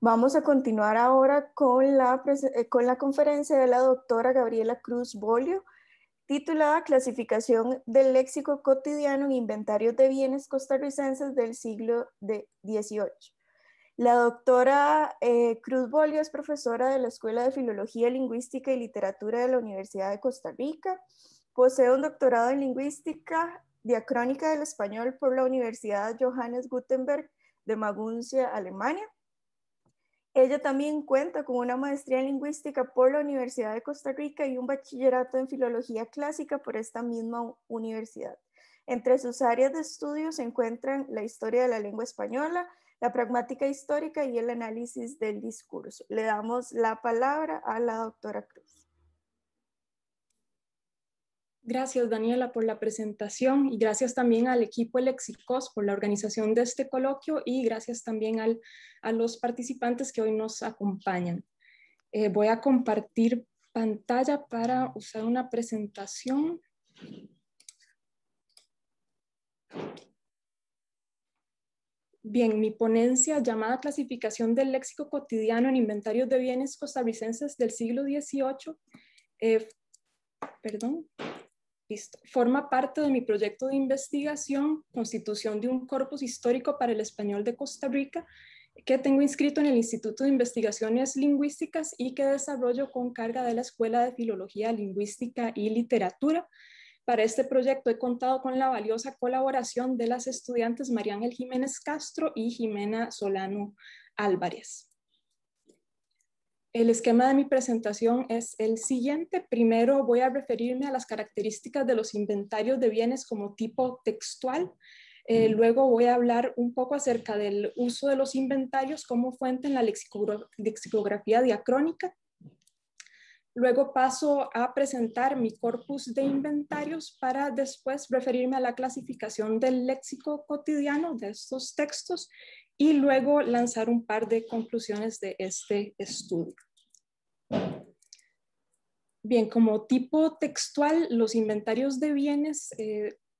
Vamos a continuar ahora con la conferencia de la doctora Gabriela Cruz Bolio, titulada Clasificación del léxico cotidiano en inventarios de bienes costarricenses del siglo XVIII. La doctora Cruz Bolio es profesora de la Escuela de Filología, Lingüística y Literatura de la Universidad de Costa Rica. Posee un doctorado en Lingüística Diacrónica del Español por la Universidad Johannes Gutenberg de Maguncia, Alemania. Ella también cuenta con una maestría en lingüística por la Universidad de Costa Rica y un bachillerato en filología clásica por esta misma universidad. Entre sus áreas de estudio se encuentran la historia de la lengua española, la pragmática histórica y el análisis del discurso. Le damos la palabra a la doctora Cruz. Gracias, Daniela, por la presentación y gracias también al equipo de Lexicos por la organización de este coloquio y gracias también a los participantes que hoy nos acompañan. Voy a compartir pantalla para usar una presentación. Bien, mi ponencia llamada Clasificación del léxico cotidiano en inventarios de bienes costarricenses del siglo XVIII, Listo. Forma parte de mi proyecto de investigación, Constitución de un corpus histórico para el español de Costa Rica, que tengo inscrito en el Instituto de Investigaciones Lingüísticas y que desarrollo con carga de la Escuela de Filología, Lingüística y Literatura. Para este proyecto he contado con la valiosa colaboración de las estudiantes María Ángel Jiménez Castro y Jimena Solano Álvarez. El esquema de mi presentación es el siguiente. Primero voy a referirme a las características de los inventarios de bienes como tipo textual. Luego voy a hablar un poco acerca del uso de los inventarios como fuente en la lexicografía diacrónica. Luego paso a presentar mi corpus de inventarios para después referirme a la clasificación del léxico cotidiano de estos textos y luego lanzar un par de conclusiones de este estudio. Bien, como tipo textual, los inventarios de bienes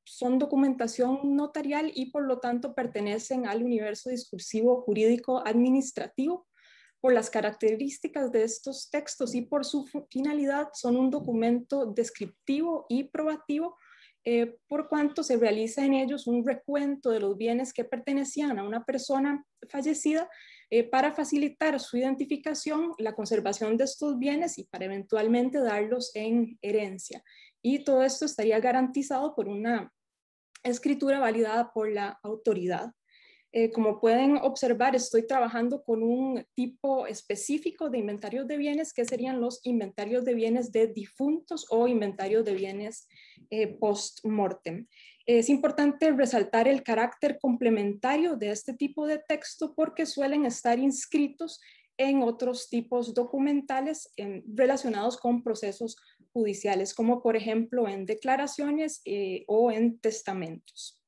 son documentación notarial y por lo tanto pertenecen al universo discursivo jurídico administrativo. Por las características de estos textos y por su finalidad son un documento descriptivo y probativo por cuanto se realiza en ellos un recuento de los bienes que pertenecían a una persona fallecida para facilitar su identificación, la conservación de estos bienes y para eventualmente darlos en herencia. Y todo esto estaría garantizado por una escritura validada por la autoridad. Como pueden observar, estoy trabajando con un tipo específico de inventarios de bienes que serían los inventarios de bienes de difuntos o inventarios de bienes post-mortem. Es importante resaltar el carácter complementario de este tipo de texto porque suelen estar inscritos en otros tipos documentales relacionados con procesos judiciales, como por ejemplo en declaraciones o en testamentos.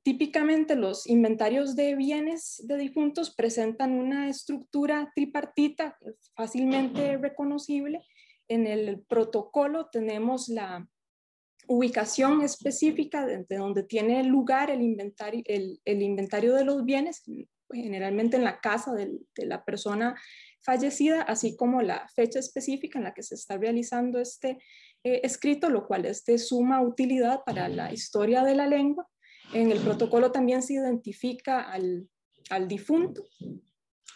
Típicamente los inventarios de bienes de difuntos presentan una estructura tripartita fácilmente reconocible. En el protocolo tenemos la ubicación específica de donde tiene lugar el inventario de los bienes, generalmente en la casa de la persona fallecida, así como la fecha específica en la que se está realizando este escrito, lo cual es de suma utilidad para la historia de la lengua. En el protocolo también se identifica al difunto.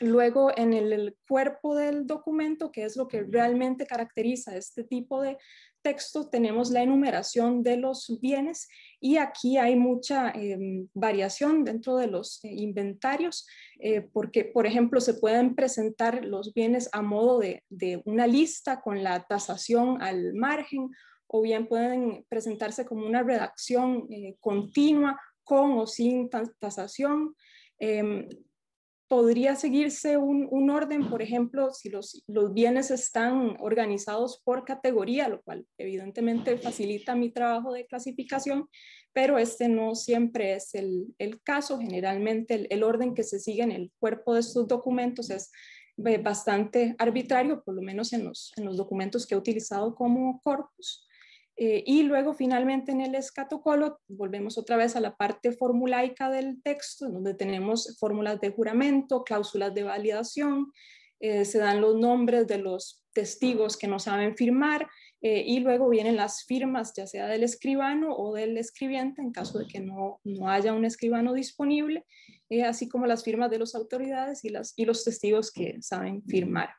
Luego, en el cuerpo del documento, que es lo que realmente caracteriza este tipo de texto, tenemos la enumeración de los bienes y aquí hay mucha variación dentro de los inventarios, porque, por ejemplo, se pueden presentar los bienes a modo de una lista con la tasación al margen, o bien pueden presentarse como una redacción continua con o sin tasación. Podría seguirse un orden, por ejemplo, si los bienes están organizados por categoría, lo cual evidentemente facilita mi trabajo de clasificación, pero este no siempre es el caso. Generalmente el orden que se sigue en el cuerpo de estos documentos es bastante arbitrario, por lo menos en los documentos que he utilizado como corpus. Y luego finalmente en el escatocolo volvemos otra vez a la parte formulaica del texto, donde tenemos fórmulas de juramento, cláusulas de validación, se dan los nombres de los testigos que no saben firmar, y luego vienen las firmas, ya sea del escribano o del escribiente, en caso de que no haya un escribano disponible, así como las firmas de las autoridades y los testigos que saben firmar.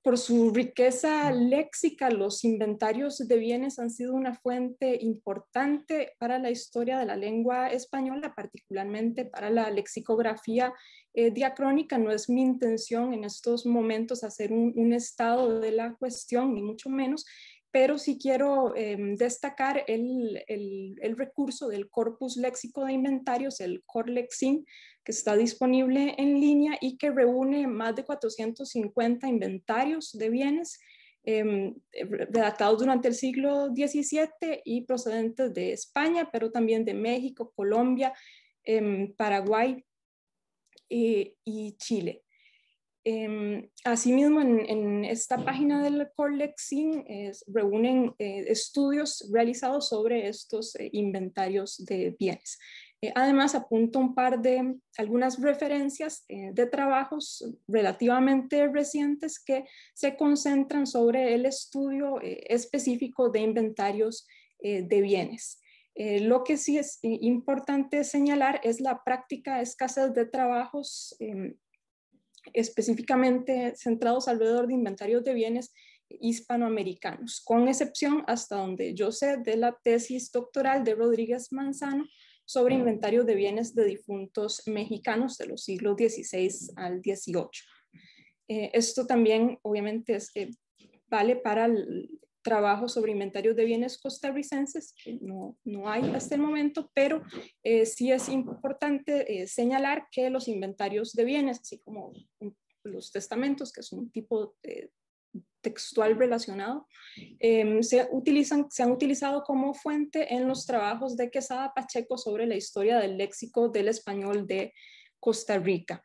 Por su riqueza léxica, los inventarios de bienes han sido una fuente importante para la historia de la lengua española, particularmente para la lexicografía diacrónica. No es mi intención en estos momentos hacer un estado de la cuestión, ni mucho menos, pero sí quiero destacar el recurso del corpus léxico de inventarios, el Corlexin, que está disponible en línea y que reúne más de 450 inventarios de bienes redactados durante el siglo XVII y procedentes de España, pero también de México, Colombia, Paraguay y Chile. Asimismo, en esta página del Corlexin reúnen estudios realizados sobre estos inventarios de bienes. Además, apunto un par de algunas referencias de trabajos relativamente recientes que se concentran sobre el estudio específico de inventarios de bienes. Lo que sí es importante señalar es la práctica escasez de trabajos específicamente centrados alrededor de inventarios de bienes hispanoamericanos, con excepción, hasta donde yo sé, de la tesis doctoral de Rodríguez Manzano sobre inventarios de bienes de difuntos mexicanos de los siglos XVI al XVIII. Esto también, obviamente, vale para el trabajo sobre inventarios de bienes costarricenses, que no hay hasta el momento, pero sí es importante señalar que los inventarios de bienes, así como los testamentos, que es un tipo textual relacionado, se han utilizado como fuente en los trabajos de Quesada Pacheco sobre la historia del léxico del español de Costa Rica,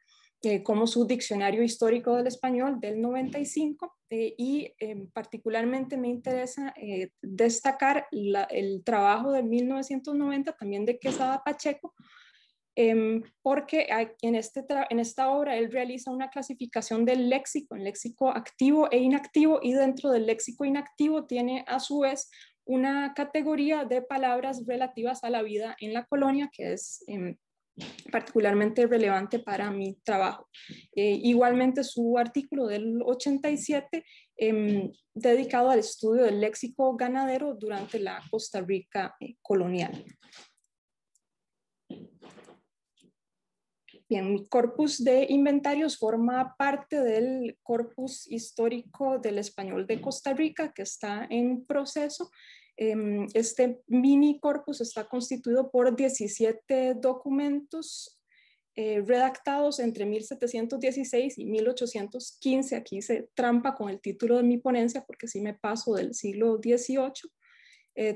como su diccionario histórico del español del 95, y particularmente me interesa destacar el trabajo de 1990 también de Quesada Pacheco, porque en esta obra él realiza una clasificación del léxico, en léxico activo e inactivo, y dentro del léxico inactivo tiene a su vez una categoría de palabras relativas a la vida en la colonia, que es particularmente relevante para mi trabajo. Igualmente su artículo del 87 dedicado al estudio del léxico ganadero durante la Costa Rica colonial. Bien, mi corpus de inventarios forma parte del corpus histórico del español de Costa Rica, que está en proceso. Este mini corpus está constituido por 17 documentos redactados entre 1716 y 1815. Aquí hice trampa con el título de mi ponencia porque sí me paso del siglo XVIII.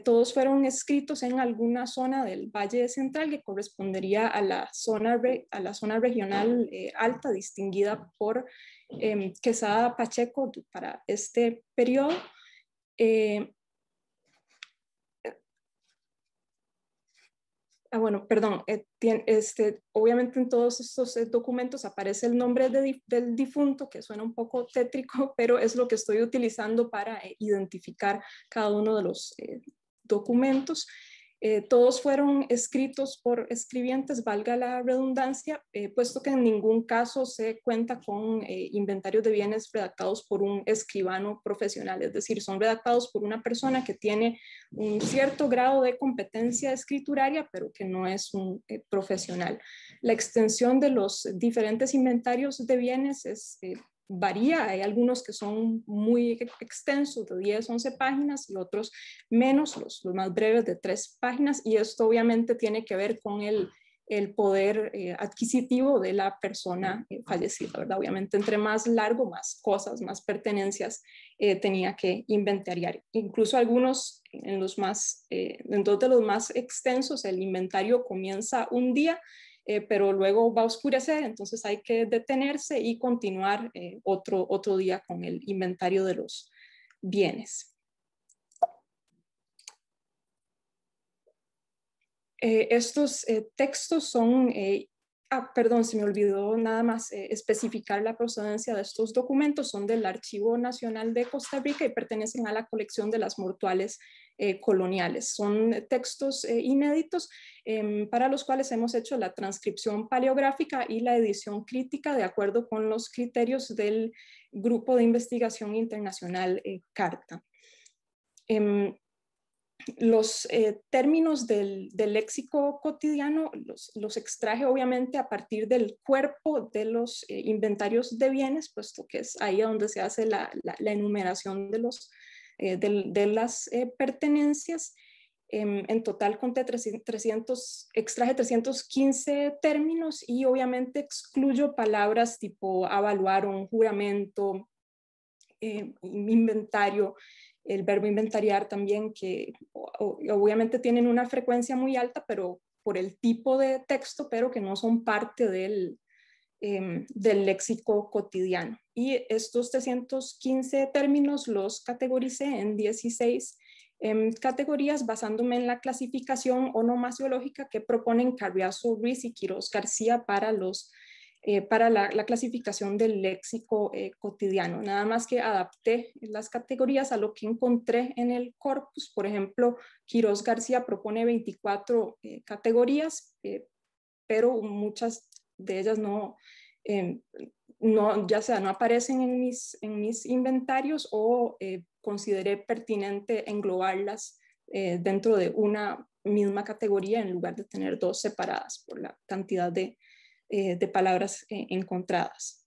Todos fueron escritos en alguna zona del Valle Central que correspondería a la zona regional alta, distinguida por Quesada Pacheco para este periodo. Bueno, perdón, obviamente en todos estos documentos aparece el nombre del difunto, que suena un poco tétrico, pero es lo que estoy utilizando para identificar cada uno de los documentos. Todos fueron escritos por escribientes, valga la redundancia, puesto que en ningún caso se cuenta con inventarios de bienes redactados por un escribano profesional, es decir, son redactados por una persona que tiene un cierto grado de competencia escrituraria, pero que no es un profesional. La extensión de los diferentes inventarios de bienes varía, hay algunos que son muy extensos, de 10, 11 páginas, y otros menos, los más breves de 3 páginas, y esto obviamente tiene que ver con el poder adquisitivo de la persona fallecida, ¿verdad? Obviamente entre más largo, más cosas, más pertenencias tenía que inventariar. Incluso algunos, en dos de los más extensos, el inventario comienza un día pero luego va a oscurecer, entonces hay que detenerse y continuar otro día con el inventario de los bienes. Estos textos son, perdón, se me olvidó nada más especificar la procedencia de estos documentos, son del Archivo Nacional de Costa Rica y pertenecen a la colección de las mortuales coloniales. Son textos inéditos para los cuales hemos hecho la transcripción paleográfica y la edición crítica de acuerdo con los criterios del Grupo de Investigación Internacional CARTA. Los términos del léxico cotidiano los extraje obviamente a partir del cuerpo de los inventarios de bienes, puesto que es ahí donde se hace la enumeración de las pertenencias. En total conté extraje 315 términos y obviamente excluyo palabras tipo avaluaron, juramento, inventario, el verbo inventariar también, que obviamente tienen una frecuencia muy alta, pero por el tipo de texto, pero que no son parte del léxico cotidiano. Y estos 315 términos los categoricé en 16 categorías basándome en la clasificación onomasiológica que proponen Carriazo Ruiz y Quiroz García para la clasificación del léxico cotidiano. Nada más que adapté las categorías a lo que encontré en el corpus. Por ejemplo, Quiroz García propone 24 categorías, pero muchas de ellas ya sea no aparecen en mis inventarios o consideré pertinente englobarlas dentro de una misma categoría en lugar de tener dos separadas por la cantidad de palabras encontradas.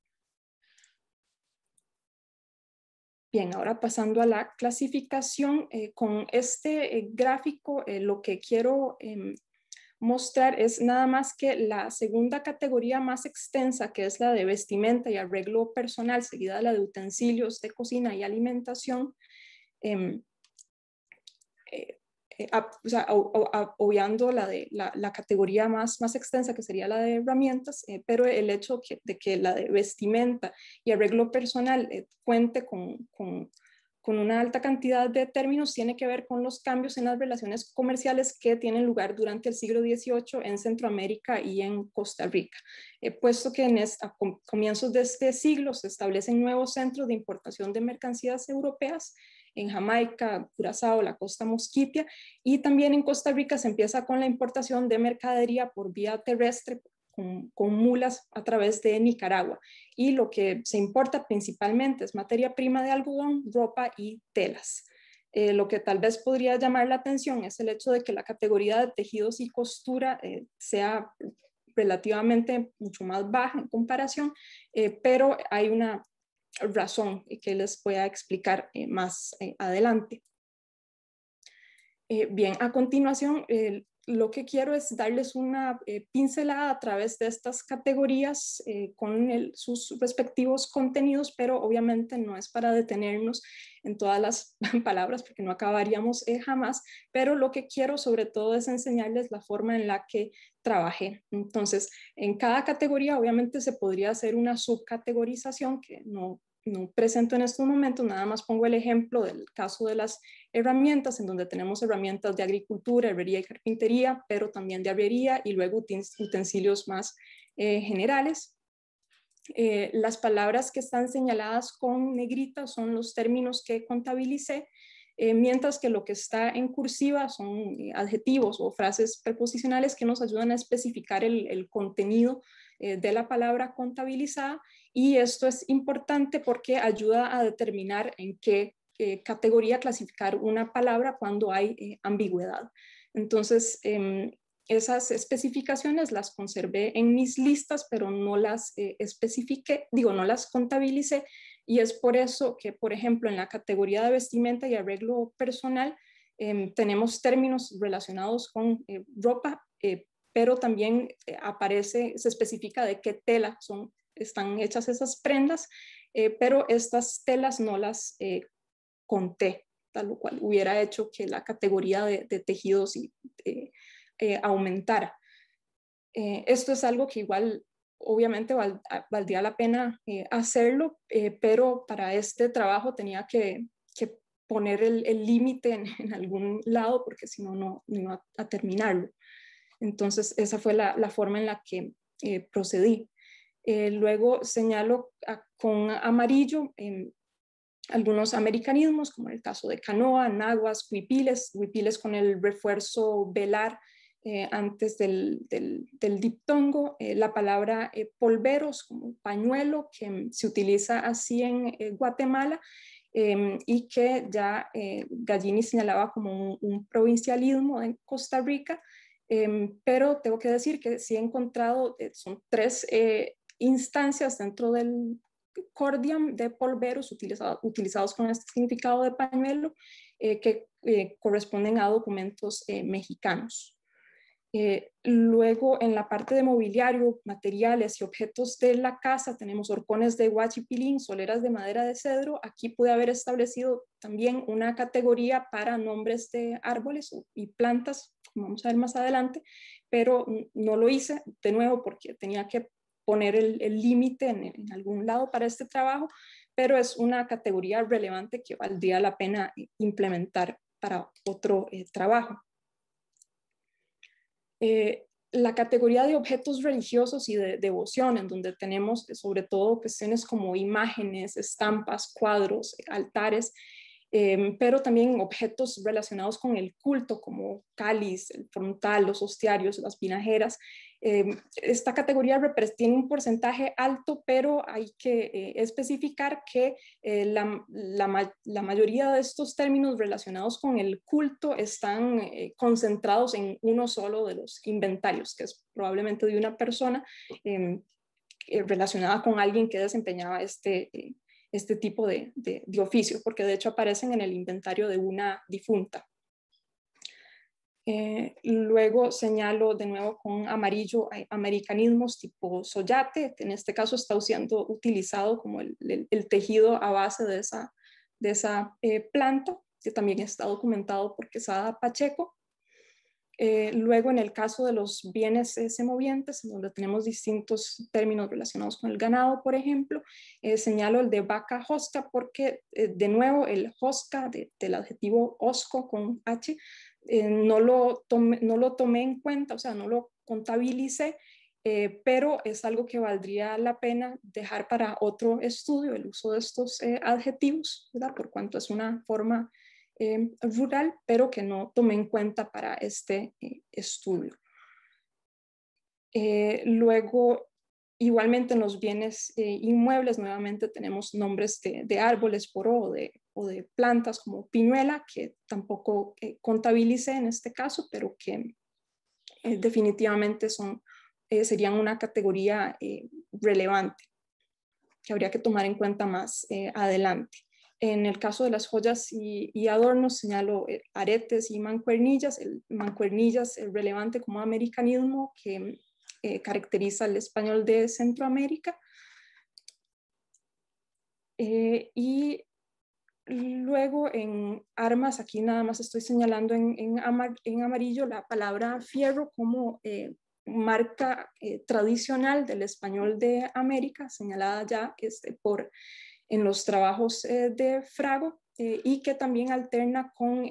Bien, ahora pasando a la clasificación, con este gráfico lo que quiero mostrar es nada más que la segunda categoría más extensa, que es la de vestimenta y arreglo personal, seguida de la de utensilios de cocina y alimentación, obviando la categoría más extensa, que sería la de herramientas, pero el hecho de que la de vestimenta y arreglo personal cuente con una alta cantidad de términos tiene que ver con los cambios en las relaciones comerciales que tienen lugar durante el siglo XVIII en Centroamérica y en Costa Rica, puesto que a comienzos de este siglo se establecen nuevos centros de importación de mercancías europeas en Jamaica, Curazao, la costa Mosquitia, y también en Costa Rica se empieza con la importación de mercadería por vía terrestre con mulas a través de Nicaragua. Y lo que se importa principalmente es materia prima de algodón, ropa y telas. Lo que tal vez podría llamar la atención es el hecho de que la categoría de tejidos y costura sea relativamente mucho más baja en comparación, pero hay una razón que les voy a explicar más adelante. Bien, a continuación, lo que quiero es darles una pincelada a través de estas categorías con sus respectivos contenidos, pero obviamente no es para detenernos en todas las palabras porque no acabaríamos jamás, pero lo que quiero sobre todo es enseñarles la forma en la que trabajé. Entonces, en cada categoría obviamente se podría hacer una subcategorización que no presento en estos momentos, nada más pongo el ejemplo del caso de las herramientas, en donde tenemos herramientas de agricultura, herrería y carpintería, pero también de herrería y luego utensilios más generales. Las palabras que están señaladas con negrita son los términos que contabilicé, mientras que lo que está en cursiva son adjetivos o frases preposicionales que nos ayudan a especificar el contenido de la palabra contabilizada, y esto es importante porque ayuda a determinar en qué categoría clasificar una palabra cuando hay ambigüedad. Entonces, esas especificaciones las conservé en mis listas, pero no las especifiqué, no las contabilicé, y es por eso que, por ejemplo, en la categoría de vestimenta y arreglo personal tenemos términos relacionados con ropa, pero también se especifica de qué tela están hechas esas prendas, pero estas telas no las conté, tal lo cual hubiera hecho que la categoría de tejidos aumentara. Esto es algo que igual obviamente valdría la pena hacerlo, pero para este trabajo tenía que poner el límite en algún lado, porque si no, no iba a terminarlo. Entonces, esa fue la forma en la que procedí. Luego señalo con amarillo algunos americanismos, como en el caso de canoa, naguas, huipiles con el refuerzo velar antes del diptongo, la palabra polveros como pañuelo, que se utiliza así en Guatemala, y que ya Gallini señalaba como un provincialismo en Costa Rica, pero tengo que decir que sí he encontrado, son 3 instancias dentro del cordiam de polveros utilizados con este significado de pañuelo, que corresponden a documentos mexicanos. Luego, en la parte de mobiliario, materiales y objetos de la casa, tenemos horcones de huachipilín, soleras de madera de cedro. Aquí pude haber establecido también una categoría para nombres de árboles y plantas, como vamos a ver más adelante, pero no lo hice de nuevo porque tenía que poner el límite en algún lado para este trabajo, pero es una categoría relevante que valdría la pena implementar para otro trabajo. La categoría de objetos religiosos y de devoción, en donde tenemos sobre todo cuestiones como imágenes, estampas, cuadros, altares, pero también objetos relacionados con el culto, como cáliz, el frontal, los hostiarios, las vinajeras. Esta categoría tiene un porcentaje alto, pero hay que especificar que la mayoría de estos términos relacionados con el culto están concentrados en uno solo de los inventarios, que es probablemente de una persona relacionada con alguien que desempeñaba este tipo de oficio, porque de hecho aparecen en el inventario de una difunta. Luego señalo de nuevo con amarillo americanismos tipo soyate, en este caso está siendo utilizado como el tejido a base de esa planta, que también está documentado por Quesada Pacheco. Luego, en el caso de los bienes semovientes, donde tenemos distintos términos relacionados con el ganado, por ejemplo, señalo el de vaca hosca porque, de nuevo, el hosca del adjetivo osco con H, no lo tomé en cuenta, o sea, no lo contabilicé, pero es algo que valdría la pena dejar para otro estudio, el uso de estos adjetivos, ¿verdad? Por cuanto es una forma rural, pero que no tomé en cuenta para este estudio. Luego, igualmente en los bienes inmuebles, nuevamente tenemos nombres de árboles o de plantas como piñuela, que tampoco contabilicé en este caso, pero que definitivamente serían una categoría relevante que habría que tomar en cuenta más adelante. En el caso de las joyas y adornos, señalo aretes y mancuernillas. El mancuernillas es relevante como americanismo que caracteriza el español de Centroamérica. Y luego en armas, aquí nada más estoy señalando en amarillo la palabra fierro como marca tradicional del español de América, señalada ya en los trabajos de Frago, y que también alterna con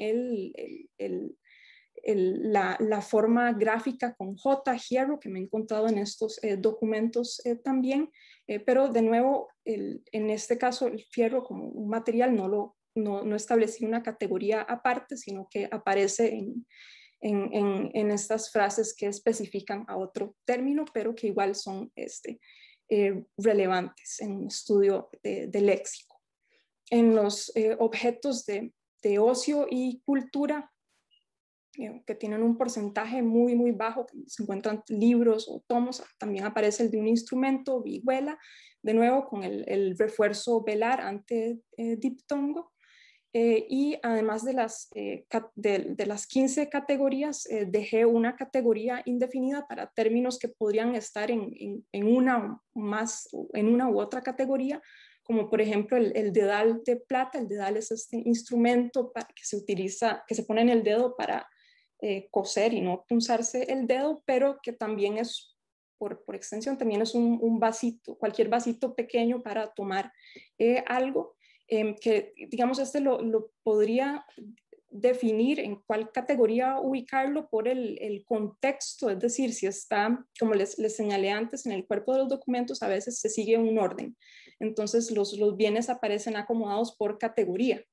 la forma gráfica con J, hierro, que me he encontrado en estos documentos también, pero de nuevo, en este caso, el fierro como un material no establecí una categoría aparte, sino que aparece en estas frases que especifican a otro término, pero que igual son relevantes en un estudio de léxico. En los objetos de ocio y cultura, que tienen un porcentaje muy, muy bajo, que se encuentran libros o tomos, también aparece el de un instrumento, vihuela, de nuevo con el refuerzo velar ante diptongo. Y además de las 15 categorías, dejé una categoría indefinida para términos que podrían estar en una u otra categoría, como por ejemplo el dedal de plata. El dedal es este instrumento que se pone en el dedo para coser y no punzarse el dedo, pero que también es por extensión, también es un vasito, cualquier vasito pequeño para tomar algo, que digamos lo podría definir en cuál categoría ubicarlo por el contexto, es decir, si está, como les señalé antes, en el cuerpo de los documentos a veces se sigue un orden, entonces los bienes aparecen acomodados por categoría.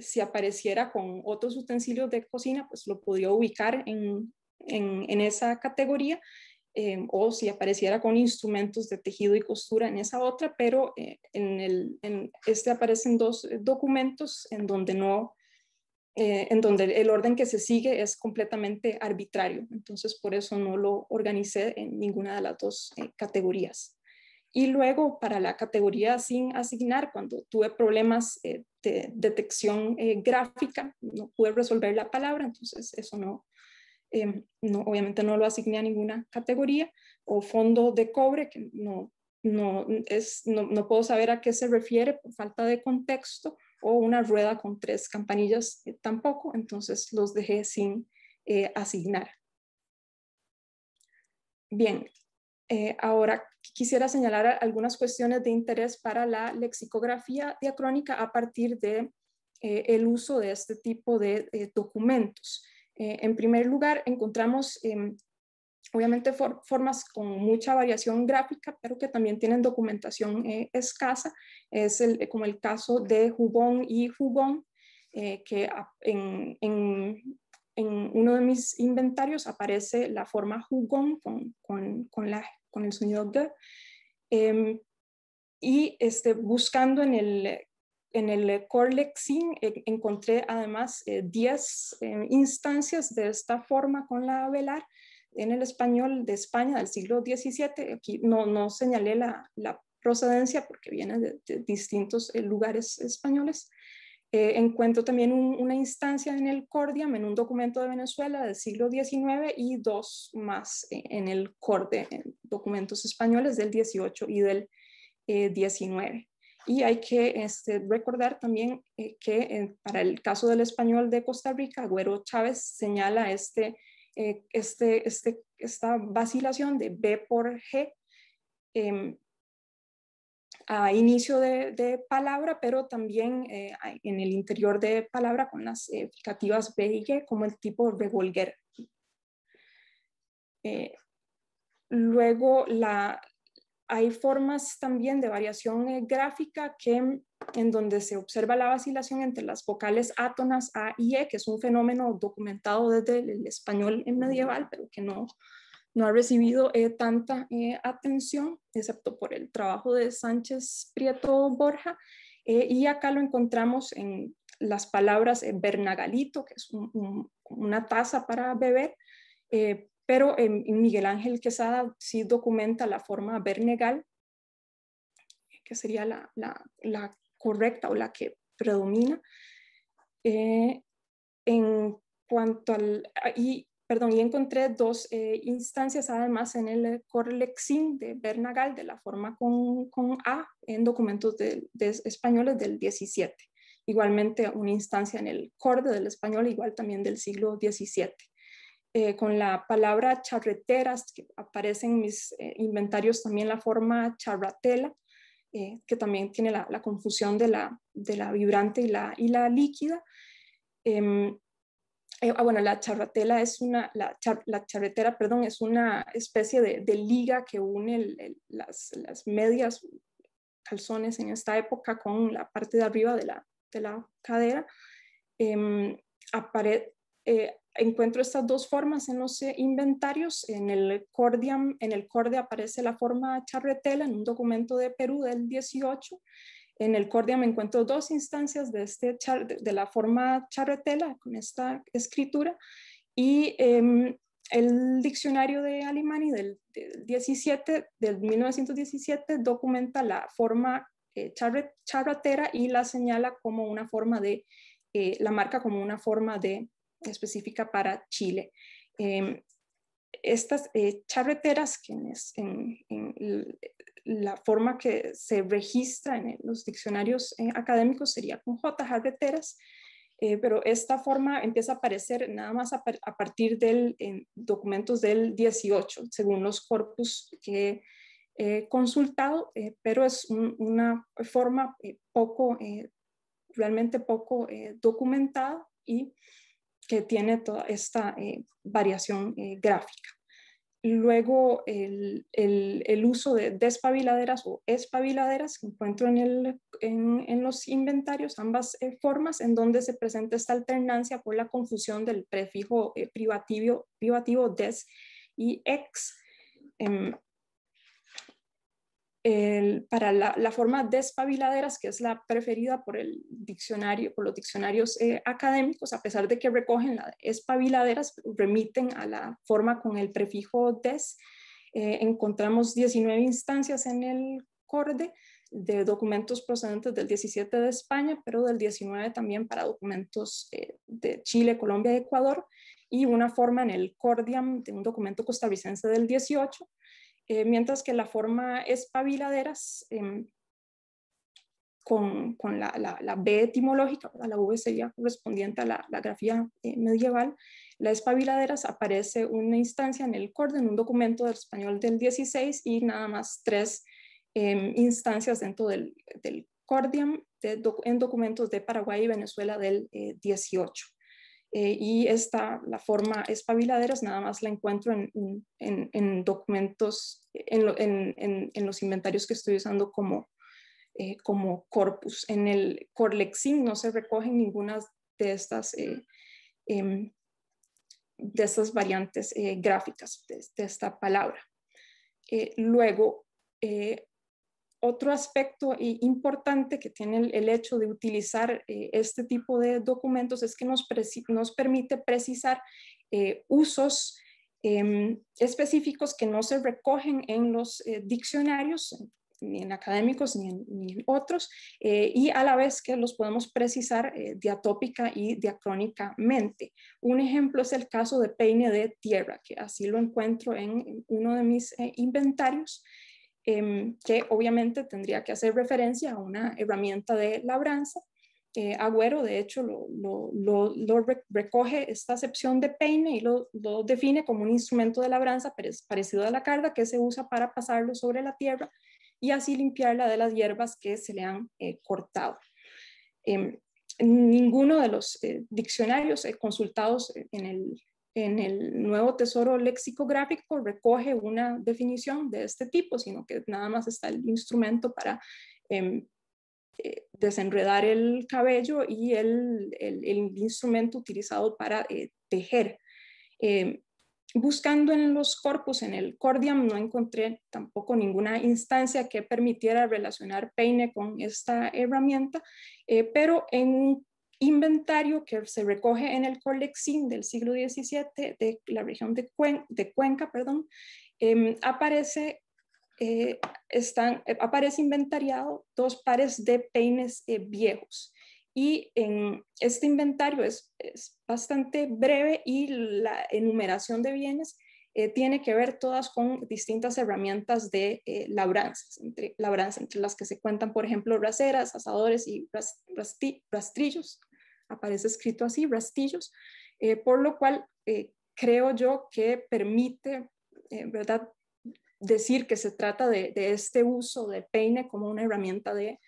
Si apareciera con otros utensilios de cocina, pues lo podría ubicar en esa categoría, o si apareciera con instrumentos de tejido y costura en esa otra, pero en este aparecen dos documentos en donde el orden que se sigue es completamente arbitrario. Entonces, por eso no lo organicé en ninguna de las dos categorías. Y luego, para la categoría sin asignar, cuando tuve problemas de detección gráfica, no pude resolver la palabra, entonces eso obviamente no lo asigné a ninguna categoría. O fondo de cobre, que no puedo saber a qué se refiere por falta de contexto, o una rueda con 3 campanillas tampoco, entonces los dejé sin asignar. Bien, ahora quisiera señalar algunas cuestiones de interés para la lexicografía diacrónica a partir de el uso de este tipo de documentos. En primer lugar, encontramos obviamente formas con mucha variación gráfica, pero que también tienen documentación escasa. Es como el caso de jugón y jugón, que en uno de mis inventarios aparece la forma jugón con el sonido G. Y buscando en el Core Lexin encontré además 10 instancias de esta forma con la velar en el español de España del siglo XVII. Aquí no señalé la procedencia porque viene de distintos lugares españoles. Encuentro también una instancia en el Cordiam, en un documento de Venezuela del siglo XIX, y 2 más en el Corde, en documentos españoles del XVIII y del XIX. Y hay que recordar también que para el caso del español de Costa Rica, Agüero Chávez señala esta vacilación de B por G a inicio de palabra, pero también en el interior de palabra con las fricativas B y G, como el tipo revolguer. Luego hay formas también de variación gráfica en donde se observa la vacilación entre las vocales átonas A y E, que es un fenómeno documentado desde el español medieval, pero que no ha recibido tanta atención, excepto por el trabajo de Sánchez Prieto Borja. Y acá lo encontramos en las palabras bernagalito, que es una taza para beber, pero Miguel Ángel Quesada sí documenta la forma bernegal, que sería la correcta o la que predomina. En cuanto y encontré 2 instancias además en el Core Lexin de Bernagal de la forma con A en documentos españoles del 17. Igualmente una instancia en el Corde del español, igual también del siglo 17. Con la palabra charreteras, que aparece en mis inventarios también la forma charratela, que también tiene la confusión de la vibrante y la líquida. Bueno, la charratela es la charretera, perdón, es una especie de liga que une las medias, calzones en esta época, con la parte de arriba de la cadera. Encuentro estas 2 formas en los inventarios. En el Corde aparece la forma charretela en un documento de Perú del 18. En el Cordia me encuentro 2 instancias de la forma charretela con esta escritura, y el diccionario de Alimani del 1917 documenta la forma charretera y la señala como una forma la marca como una forma específica para Chile. Estas charreteras, que en la forma que se registra en los diccionarios académicos sería con J, jarreteras. pero esta forma empieza a aparecer nada más a partir de documentos del 18, según los corpus que he consultado, pero es una forma realmente poco documentada y que tiene toda esta variación gráfica. Luego, el uso de despabiladeras o espabiladeras que encuentro en los inventarios, ambas formas, en donde se presenta esta alternancia por la confusión del prefijo privativo des y ex. Para la forma despabiladeras, que es la preferida por los diccionarios académicos, a pesar de que recogen las espabiladeras, remiten a la forma con el prefijo des. Encontramos 19 instancias en el CORDE de documentos procedentes del 17 de España, pero del 19 también para documentos de Chile, Colombia y Ecuador, y una forma en el CORDIAM de un documento costarricense del 18. Mientras que la forma espabiladeras, con la B etimológica, la V sería correspondiente a la grafía medieval, la espabiladeras aparece una instancia en el CORDE, en un documento del español del 16, y nada más 3 instancias dentro del CORDIAM en documentos de Paraguay y Venezuela del 18. Y la forma espabiladeras nada más la encuentro en documentos, en los inventarios que estoy usando como corpus. En el Corlexin no se recogen ninguna de estas variantes gráficas de esta palabra. Luego, otro aspecto importante que tiene el hecho de utilizar este tipo de documentos es que nos permite precisar usos específicos que no se recogen en los diccionarios, ni en académicos ni en otros, y a la vez que los podemos precisar diatópica y diacrónicamente. Un ejemplo es el caso de peine de tierra, que así lo encuentro en uno de mis inventarios, que obviamente tendría que hacer referencia a una herramienta de labranza. Agüero, de hecho, recoge esta acepción de peine y lo define como un instrumento de labranza parecido a la carga que se usa para pasarlo sobre la tierra y así limpiarla de las hierbas que se le han cortado. Ninguno de los diccionarios consultados en el nuevo tesoro lexicográfico recoge una definición de este tipo, sino que nada más está el instrumento para desenredar el cabello y el instrumento utilizado para tejer. Buscando en los corpus, en el Cordiam, no encontré tampoco ninguna instancia que permitiera relacionar peine con esta herramienta, pero en un inventario que se recoge en el Corlexin del siglo XVII de la región de Cuenca, aparece inventariado 2 pares de peines viejos. Y en este inventario es bastante breve y la enumeración de bienes tiene que ver todas con distintas herramientas de labranza, entre las que se cuentan, por ejemplo, raseras, asadores y rastrillos. Aparece escrito así, rastillos, por lo cual creo yo que permite, ¿verdad?, decir que se trata de este uso de peine como una herramienta de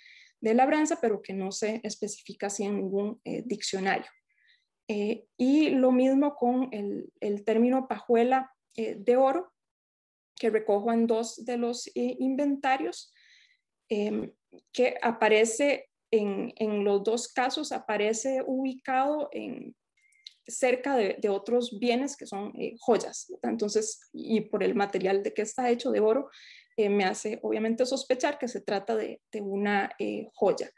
labranza, pero que no se especifica así en ningún diccionario. Y lo mismo con el término pajuela de oro, que recojo en 2 de los inventarios, que aparece en los 2 casos, aparece ubicado cerca de otros bienes que son joyas. Entonces, y por el material de que está hecho de oro, me hace obviamente sospechar que se trata de una joya.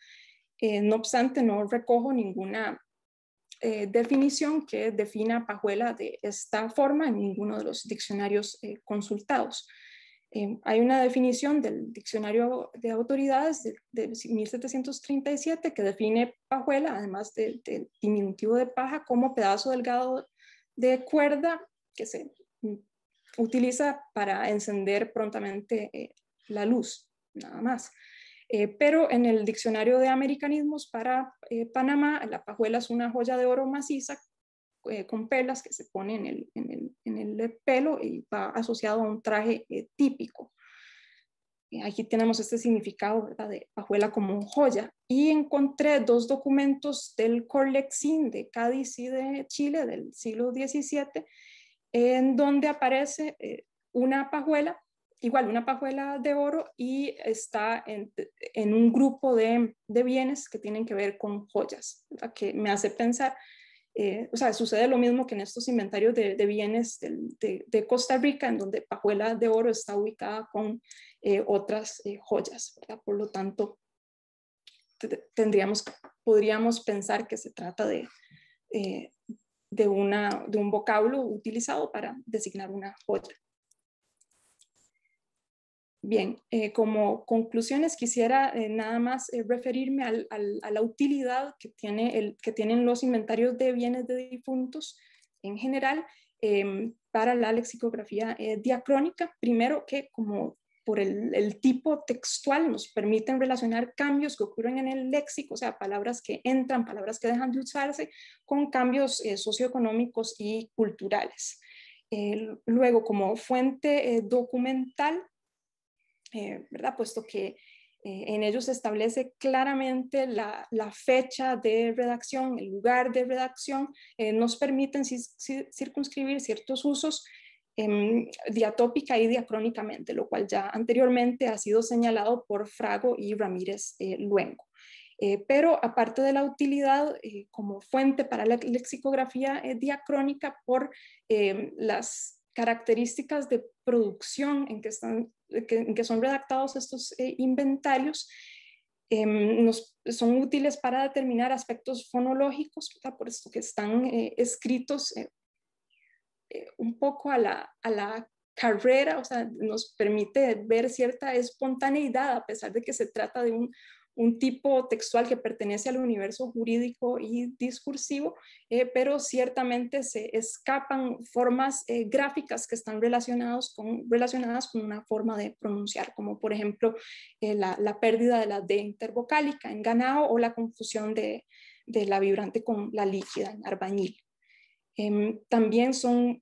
No obstante, no recojo ninguna definición que defina pajuela de esta forma en ninguno de los diccionarios consultados. Hay una definición del Diccionario de Autoridades de 1737 que define pajuela, además del diminutivo de paja, como pedazo delgado de cuerda que se utiliza para encender prontamente la luz, nada más. Pero en el diccionario de americanismos para Panamá, la pajuela es una joya de oro maciza con perlas que se pone en el pelo y va asociado a un traje típico. Aquí tenemos este significado, ¿verdad?, de pajuela como joya. Y encontré dos documentos del Corlexín de Cádiz y de Chile del siglo XVII, en donde aparece una pajuela, igual una pajuela de oro, y está en un grupo de bienes que tienen que ver con joyas, ¿verdad?, que me hace pensar, o sea, sucede lo mismo que en estos inventarios de bienes de Costa Rica, en donde pajuela de oro está ubicada con otras joyas, ¿verdad? Por lo tanto, podríamos pensar que se trata de un vocablo utilizado para designar una joya. Bien, como conclusiones quisiera nada más referirme a la utilidad que tienen los inventarios de bienes de difuntos en general para la lexicografía diacrónica. Primero, que como por el tipo textual nos permiten relacionar cambios que ocurren en el léxico, o sea, palabras que entran, palabras que dejan de usarse, con cambios socioeconómicos y culturales. Luego, como fuente documental, ¿verdad?, puesto que en ellos se establece claramente la fecha de redacción, el lugar de redacción, nos permiten circunscribir ciertos usos diatópica y diacrónicamente, lo cual ya anteriormente ha sido señalado por Frago y Ramírez Luengo. Pero aparte de la utilidad como fuente para la lexicografía diacrónica, por las características de producción en que son redactados estos inventarios, son útiles para determinar aspectos fonológicos, ¿verdad?, por esto que están escritos un poco a la carrera, o sea, nos permite ver cierta espontaneidad a pesar de que se trata de un tipo textual que pertenece al universo jurídico y discursivo, pero ciertamente se escapan formas gráficas que están relacionadas con una forma de pronunciar, como por ejemplo la pérdida de la D intervocálica en ganado o la confusión de la vibrante con la líquida en arbañil. También son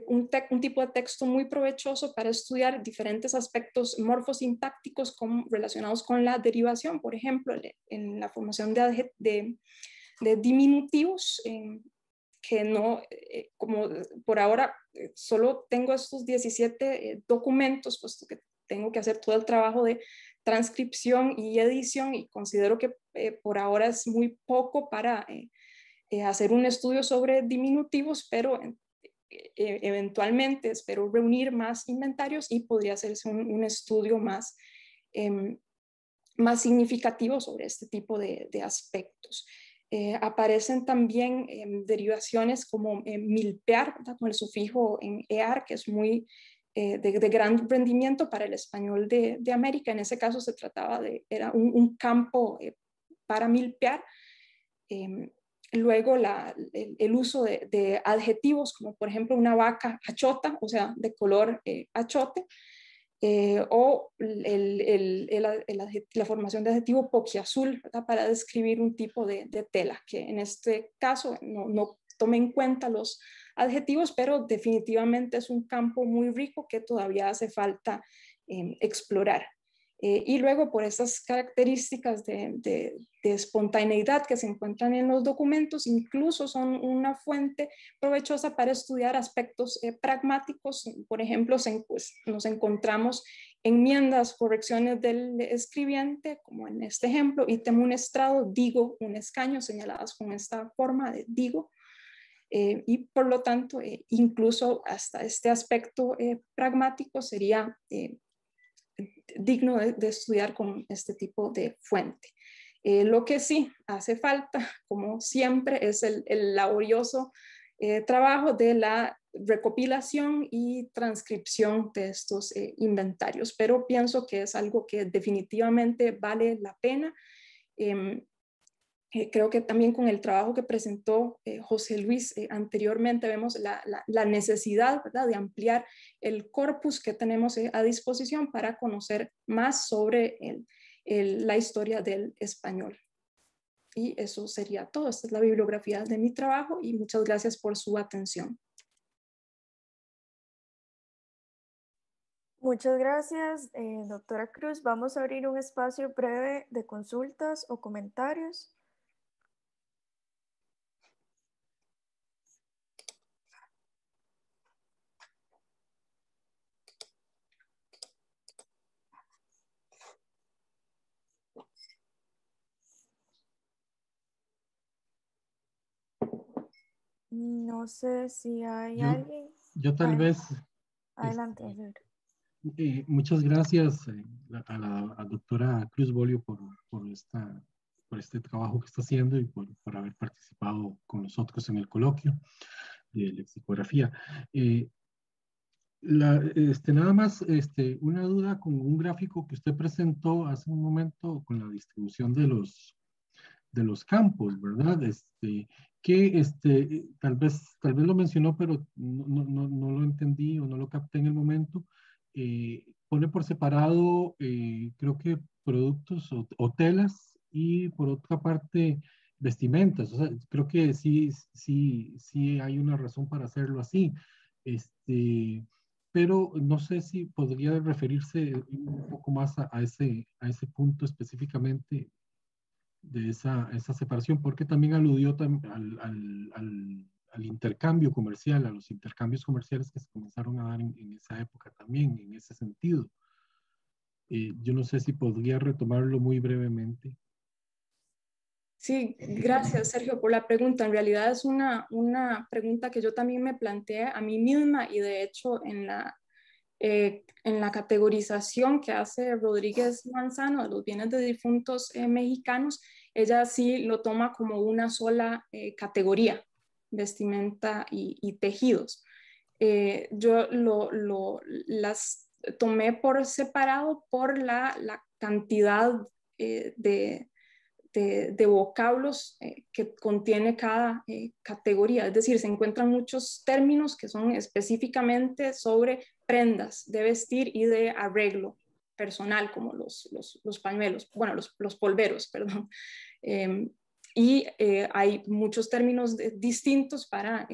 un tipo de texto muy provechoso para estudiar diferentes aspectos morfosintácticos relacionados con la derivación, por ejemplo, en la formación de diminutivos, que no, como por ahora solo tengo estos 17 documentos, puesto que tengo que hacer todo el trabajo de transcripción y edición, y considero que por ahora es muy poco para hacer un estudio sobre diminutivos, pero eventualmente espero reunir más inventarios y podría hacerse un estudio más significativo sobre este tipo de aspectos. Aparecen también derivaciones como milpear, ¿verdad?, con el sufijo en ear, que es muy de gran rendimiento para el español de América. En ese caso se trataba era un campo para milpear. Luego el uso de adjetivos, como por ejemplo una vaca achota, o sea, de color achote, o la formación de adjetivo poquiazul, ¿verdad?, para describir un tipo de tela, que en este caso no tome en cuenta los adjetivos, pero definitivamente es un campo muy rico que todavía hace falta explorar. Y luego, por esas características de espontaneidad que se encuentran en los documentos, incluso son una fuente provechosa para estudiar aspectos pragmáticos. Por ejemplo, pues, nos encontramos enmiendas, correcciones del escribiente, como en este ejemplo, ítem un estrado, digo un escaño, señaladas con esta forma de digo. Y por lo tanto, incluso hasta este aspecto pragmático sería digno de estudiar con este tipo de fuente. Lo que sí hace falta, como siempre, es el laborioso trabajo de la recopilación y transcripción de estos inventarios, pero pienso que es algo que definitivamente vale la pena. Creo que también con el trabajo que presentó José Luis anteriormente vemos la necesidad, ¿verdad?, de ampliar el corpus que tenemos a disposición para conocer más sobre la historia del español. Y eso sería todo. Esta es la bibliografía de mi trabajo y muchas gracias por su atención. Muchas gracias, doctora Cruz. Vamos a abrir un espacio breve de consultas o comentarios. No sé si hay alguien. Yo tal vez... Adelante. muchas gracias a la doctora Cruz Bolio por este trabajo que está haciendo y por haber participado con nosotros en el coloquio de lexicografía. Nada más una duda con un gráfico que usted presentó hace un momento con la distribución de los campos, ¿verdad? Que tal vez lo mencionó, pero no lo entendí o no lo capté en el momento. Pone por separado, creo que productos o telas y por otra parte vestimentas. O sea, creo que sí hay una razón para hacerlo así. Pero no sé si podría referirse un poco más a ese punto específicamente de esa separación, porque también aludió al intercambio comercial, a los intercambios comerciales que se comenzaron a dar en esa época también, en ese sentido. Yo no sé si podría retomarlo muy brevemente. Sí, gracias Sergio por la pregunta. En realidad es una pregunta que yo también me planteé a mí misma y de hecho en la categorización que hace Rodríguez Manzano de los bienes de difuntos mexicanos, ella sí lo toma como una sola categoría, vestimenta y tejidos. Yo las tomé por separado por la cantidad de vocablos que contiene cada categoría. Es decir, se encuentran muchos términos que son específicamente sobre prendas de vestir y de arreglo personal, como los pañuelos, bueno, los polveros, perdón. Hay muchos términos distintos para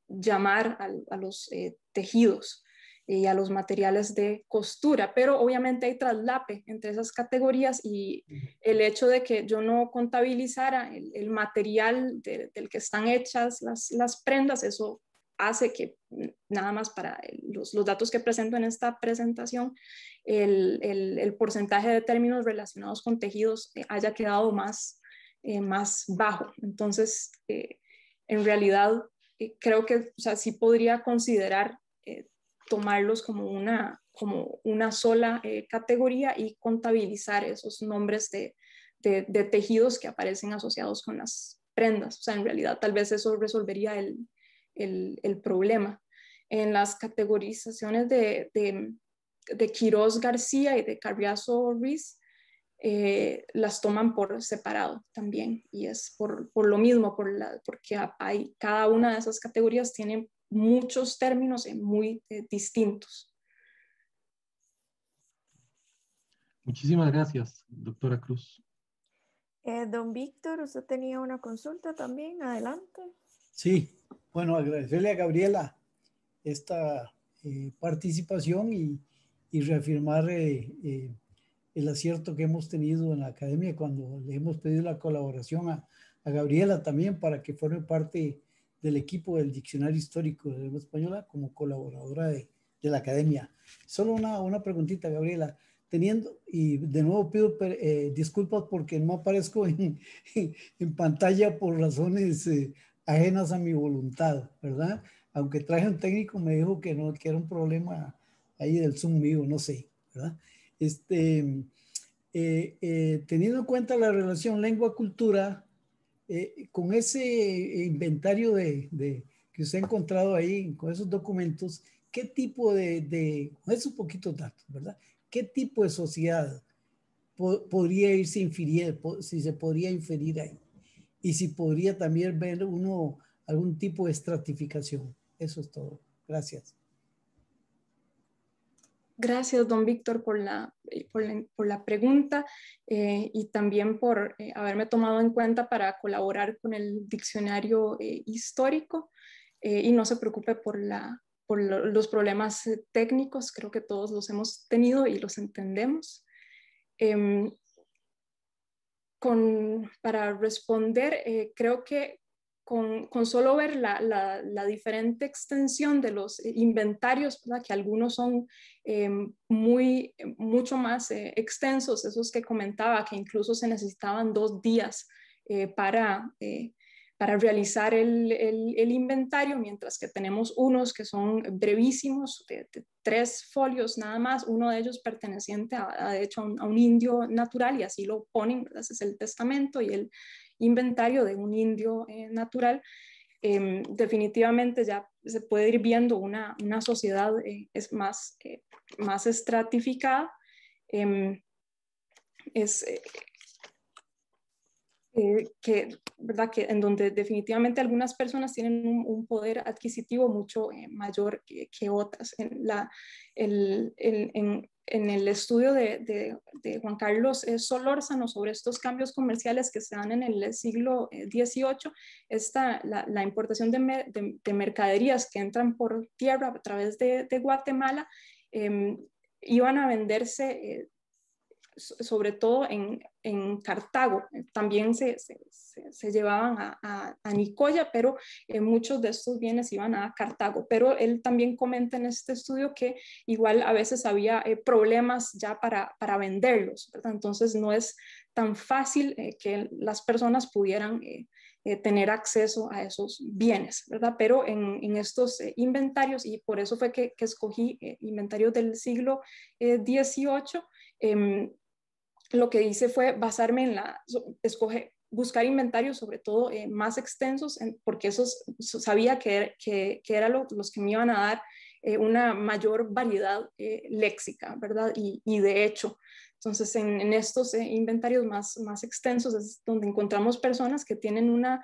llamar a los tejidos y a los materiales de costura, pero obviamente hay traslape entre esas categorías y el hecho de que yo no contabilizara el material del que están hechas las prendas, eso hace que nada más para los datos que presento en esta presentación, el porcentaje de términos relacionados con tejidos haya quedado más bajo. Entonces, en realidad, creo que, o sea, sí podría considerar tomarlos como una sola categoría y contabilizar esos nombres de tejidos que aparecen asociados con las prendas. O sea, en realidad tal vez eso resolvería el problema. En las categorizaciones de Quiroz García y de Carriazo Ruiz, las toman por separado también y es por lo mismo, porque cada una de esas categorías tiene muchos términos muy distintos. Muchísimas gracias, doctora Cruz. Don Víctor, usted tenía una consulta también, adelante. Sí, bueno, agradecerle a Gabriela esta participación y reafirmar el acierto que hemos tenido en la academia cuando le hemos pedido la colaboración a Gabriela también para que forme parte del equipo del Diccionario Histórico de Lengua Española como colaboradora de la academia. Solo una preguntita, Gabriela. Y de nuevo pido disculpas porque no aparezco en pantalla por razones ajenas a mi voluntad, ¿verdad? Aunque traje un técnico, me dijo que no, que era un problema ahí del Zoom mío, no sé, ¿verdad? Teniendo en cuenta la relación lengua-cultura, con ese inventario que usted ha encontrado ahí, con esos documentos, ¿qué tipo con esos poquitos datos, ¿verdad? ¿Qué tipo de sociedad podría irse infiriendo, si se podría inferir ahí. Y si podría también ver uno algún tipo de estratificación. Eso es todo. Gracias. Gracias, don Víctor, por la pregunta y también por haberme tomado en cuenta para colaborar con el diccionario histórico. Y no se preocupe por los problemas técnicos, creo que todos los hemos tenido y los entendemos. Para responder, creo que con solo ver la diferente extensión de los inventarios, ¿verdad? Que algunos son mucho más extensos, esos que comentaba, que incluso se necesitaban 2 días para realizar el inventario, mientras que tenemos unos que son brevísimos, de 3 folios nada más, uno de ellos perteneciente de hecho a un indio natural, y así lo ponen, ¿verdad? Ese es el testamento y el inventario de un indio natural. Definitivamente ya se puede ir viendo una sociedad es más estratificada. ¿Verdad? Que en donde definitivamente algunas personas tienen un poder adquisitivo mucho mayor que otras. En el estudio de Juan Carlos Solórzano sobre estos cambios comerciales que se dan en el siglo XVIII, la importación de mercaderías que entran por tierra a través de Guatemala iban a venderse sobre todo en Cartago. También se llevaban a Nicoya, pero muchos de estos bienes iban a Cartago. Pero él también comenta en este estudio que igual a veces había problemas ya para venderlos, ¿verdad? Entonces no es tan fácil que las personas pudieran tener acceso a esos bienes, ¿verdad? Pero en estos inventarios, y por eso fue que escogí inventarios del siglo XVIII, lo que hice fue basarme buscar inventarios sobre todo más extensos, porque esos sabía que eran los que me iban a dar una mayor variedad léxica, ¿verdad? Y de hecho, entonces en estos inventarios más extensos es donde encontramos personas que tienen una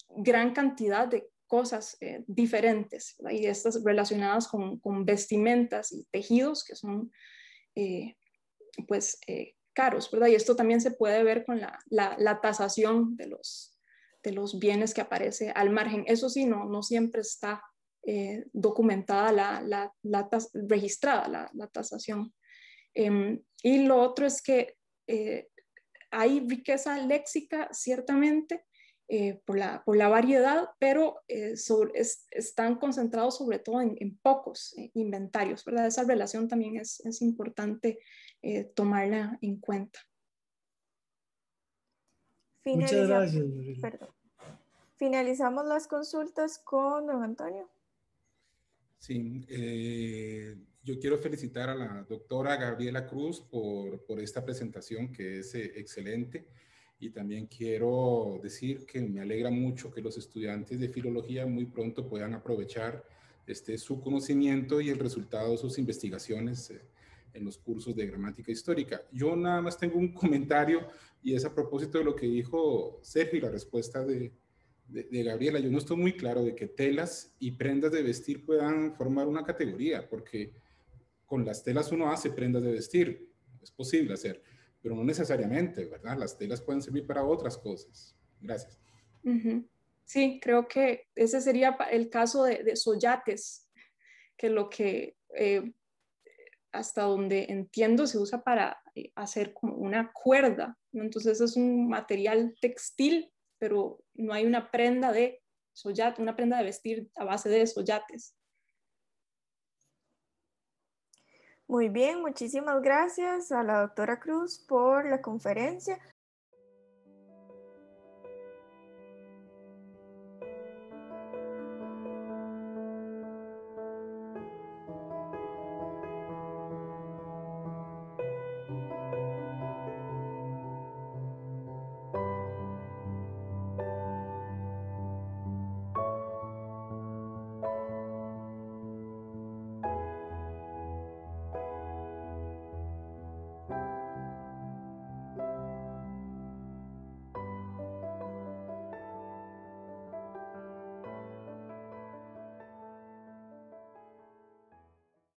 gran cantidad de cosas diferentes, ¿verdad? Y estas relacionadas con vestimentas y tejidos que son caros, ¿verdad? Y esto también se puede ver con la tasación de los bienes que aparece al margen. Eso sí, no siempre está documentada registrada la tasación. Y lo otro es que hay riqueza léxica, ciertamente, por la variedad, pero están concentrados sobre todo en pocos inventarios, ¿verdad? Esa relación también es importante tomarla en cuenta. Muchas gracias. Finalizamos las consultas con don Antonio. Sí, yo quiero felicitar a la doctora Gabriela Cruz por esta presentación que es excelente. Y también quiero decir que me alegra mucho que los estudiantes de filología muy pronto puedan aprovechar su conocimiento y el resultado de sus investigaciones en los cursos de gramática histórica. Yo nada más tengo un comentario y es a propósito de lo que dijo Sergio y la respuesta de Gabriela. Yo no estoy muy claro de que telas y prendas de vestir puedan formar una categoría, porque con las telas uno hace prendas de vestir, es posible hacer, pero no necesariamente, ¿verdad? Las telas pueden servir para otras cosas. Gracias. Sí, creo que ese sería el caso de soyates, que lo que hasta donde entiendo se usa para hacer como una cuerda, ¿no? Entonces es un material textil, pero no hay una prenda de soyate, una prenda de vestir a base de soyates. Muy bien, muchísimas gracias a la doctora Cruz por la conferencia.